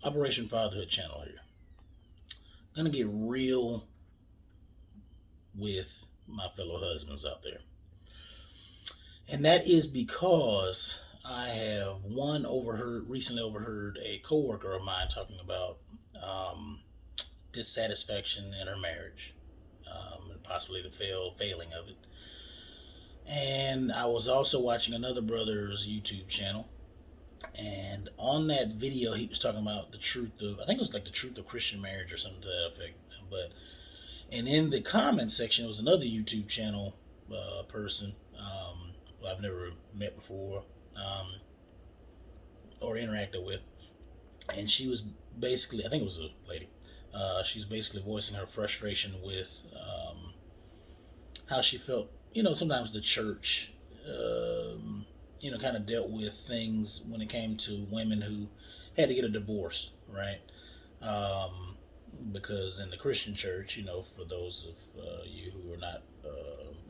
Operation Fatherhood channel here. I'm gonna get real with my fellow husbands out there, and that is because I have recently overheard a coworker of mine talking about um, dissatisfaction in her marriage, and possibly the failing of it. And I was also watching another brother's YouTube channel, and on that video, he was talking about the truth of, I think it was like the truth of Christian marriage or something to that effect. But and in the comment section was another YouTube channel person who I've never met before or interacted with, and she was basically, I think it was a lady. She's basically voicing her frustration with how she felt. Sometimes the church, kind of dealt with things when it came to women who had to get a divorce, right? Um, because in the Christian church, for those of you who are not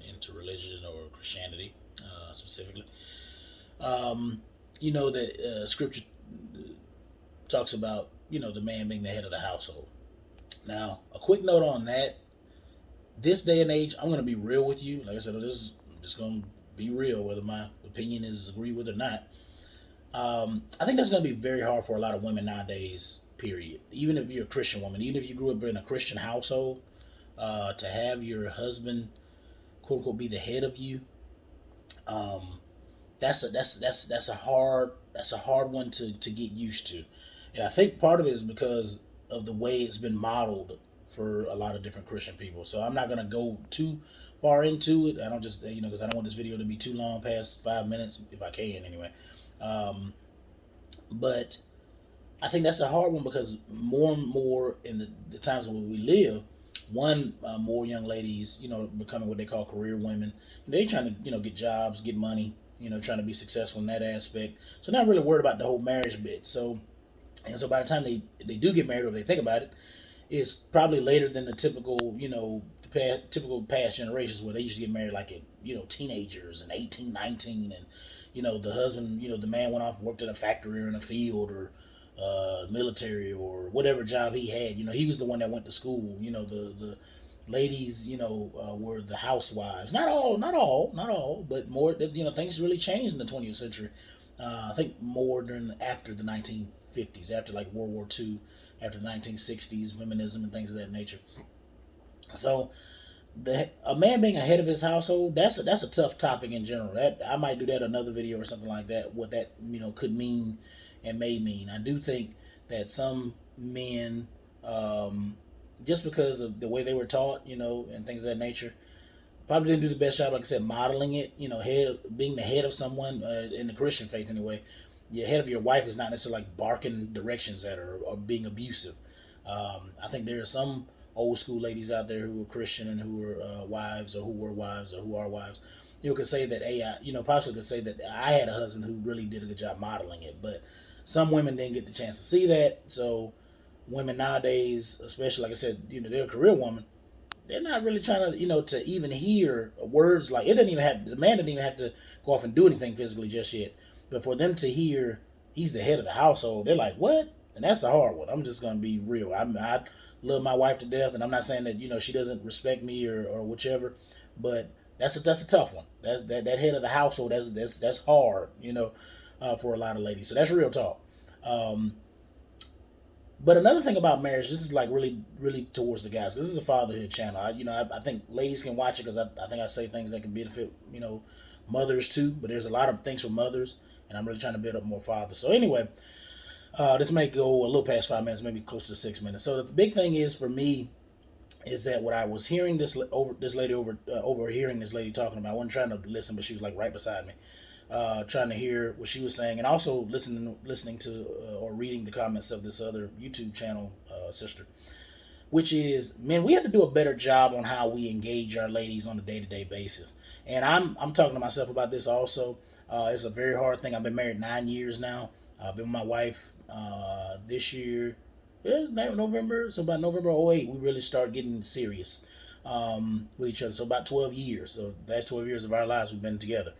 into religion or Christianity specifically, um, that Scripture talks about the man being the head of the household. Now, a quick note on that: this day and age, I'm going to be real with you. Like I said, this is just going to be real, whether my opinion is agreed with or not. I think that's going to be very hard for a lot of women nowadays. Period. Even if you're a Christian woman, even if you grew up in a Christian household, to have your husband, quote unquote, be the head of you, um, that's a hard one to get used to, and I think part of it is because of the way it's been modeled for a lot of different Christian people. So I'm not gonna go too far into it. I don't just because I don't want this video to be too long, past 5 minutes, if I can anyway. Um, but I think that's a hard one because more and more in the times when we live, more young ladies, becoming what they call career women. They trying to, get jobs, get money, trying to be successful in that aspect. So not really worried about the whole marriage bit. So by the time they do get married or they think about it, it's probably later than the typical, typical past generations where they used to get married like at, teenagers and 18, 19, and, the husband, the man went off and worked at a factory or in a field or military or whatever job he had. He was the one that went to school. The ladies, were the housewives. Not all, but more. Things really changed in the 20th century. I think more during after the 1950s, after like World War II, after the 1960s, feminism and things of that nature. So a man being a head of his household, that's a tough topic in general. That I might do that another video or something like that. What that could mean and may mean. I do think that some men, just because of the way they were taught, and things of that nature, probably didn't do the best job, like I said, modeling it. Being the head of someone in the Christian faith anyway. The head of your wife is not necessarily like barking directions at her or being abusive. I think there are some old school ladies out there who are Christian and who are wives or who were wives or who are wives. Could say that, hey, possibly could say that I had a husband who really did a good job modeling it, but some women didn't get the chance to see that. So women nowadays, especially like I said, they're a career woman. They're not really trying to, to even hear words like it. Didn't even have the man didn't even have to go off and do anything physically just yet. But for them to hear he's the head of the household, they're like, what? And that's a hard one. I'm just gonna be real. I love my wife to death, and I'm not saying that she doesn't respect me or whichever, but that's a tough one. That head of the household. That's hard. For a lot of ladies. So that's real talk. Um, but another thing about marriage, this is like really, really towards the guys. 'Cause this is a fatherhood channel. I think ladies can watch it because I think I say things that can benefit, mothers too. But there's a lot of things for mothers, and I'm really trying to build up more fathers. So anyway, this may go a little past 5 minutes, maybe close to 6 minutes. So the big thing is for me is that what I was hearing overhearing this lady talking about. I wasn't trying to listen, but she was like right beside me, trying to hear what she was saying, and also listening to or reading the comments of this other YouTube channel sister, which is, man, we have to do a better job on how we engage our ladies on a day to day basis. And I'm talking to myself about this also. It's a very hard thing. I've been married 9 years now. I've been with my wife this year. It's November, so about November '08, we really start getting serious with each other. So about 12 years. So the last 12 years of our lives we've been together.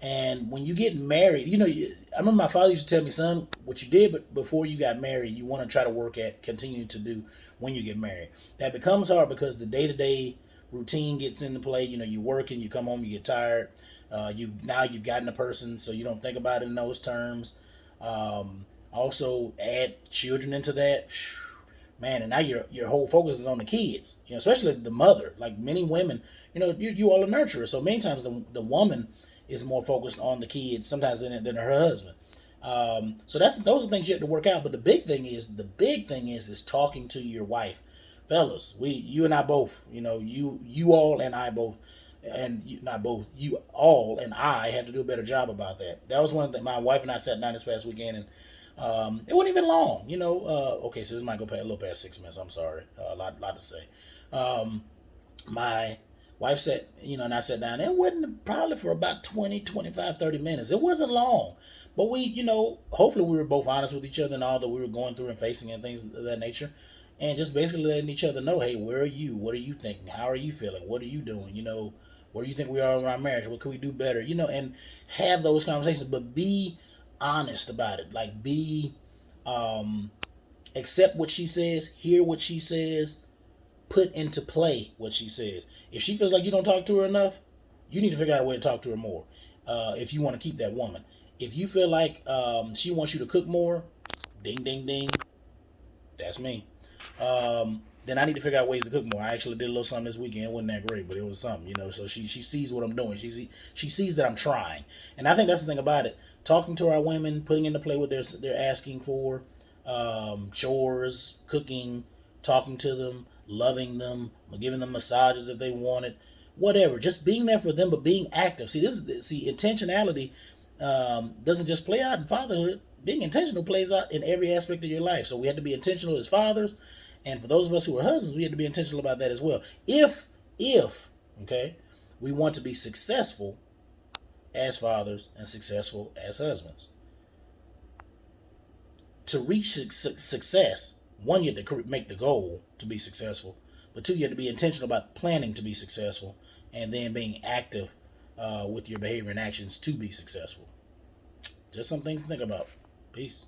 And when you get married, I remember my father used to tell me, son, what you did but before you got married, you want to try to work at, continue to do when you get married. That becomes hard because the day to day routine gets into play. You work and you come home, you get tired. You've gotten a person, so you don't think about it in those terms. Also, add children into that, man, and now your whole focus is on the kids. Especially the mother. Like many women, you all are nurturers, so many times the woman is more focused on the kids sometimes than her husband. So those are things you have to work out. But the big thing is talking to your wife, fellas. You and I both. You all and I both, and you, not both. You all and I had to do a better job about that. That was one that my wife and I sat down this past weekend, and it wasn't even long. Okay, so this might go past, a little past 6 minutes. I'm sorry, a lot to say. My wife said, and I sat down. It wasn't probably for about 20, 25, 30 minutes. It wasn't long. But hopefully we were both honest with each other and all that we were going through and facing and things of that nature. And just basically letting each other know, hey, where are you? What are you thinking? How are you feeling? What are you doing? Where do you think we are in our marriage? What can we do better? And have those conversations, but be honest about it. Like, accept what she says, hear what she says, put into play what she says. If she feels like you don't talk to her enough, you need to figure out a way to talk to her more. If you want to keep that woman. If you feel like she wants you to cook more, ding, ding, ding, that's me. Then I need to figure out ways to cook more. I actually did a little something this weekend. It wasn't that great, but it was something, So she sees what I'm doing. She sees that I'm trying, and I think that's the thing about it. Talking to our women, putting into play what they're asking for, chores, cooking, talking to them, loving them, giving them massages if they want it, whatever. Just being there for them, but being active. Intentionality doesn't just play out in fatherhood. Being intentional plays out in every aspect of your life. So we have to be intentional as fathers, and for those of us who are husbands, we have to be intentional about that as well. If okay, we want to be successful as fathers and successful as husbands. To reach success, one, you have to make the goal to be successful, but two, you have to be intentional about planning to be successful, and then being active with your behavior and actions to be successful. Just some things to think about. Peace.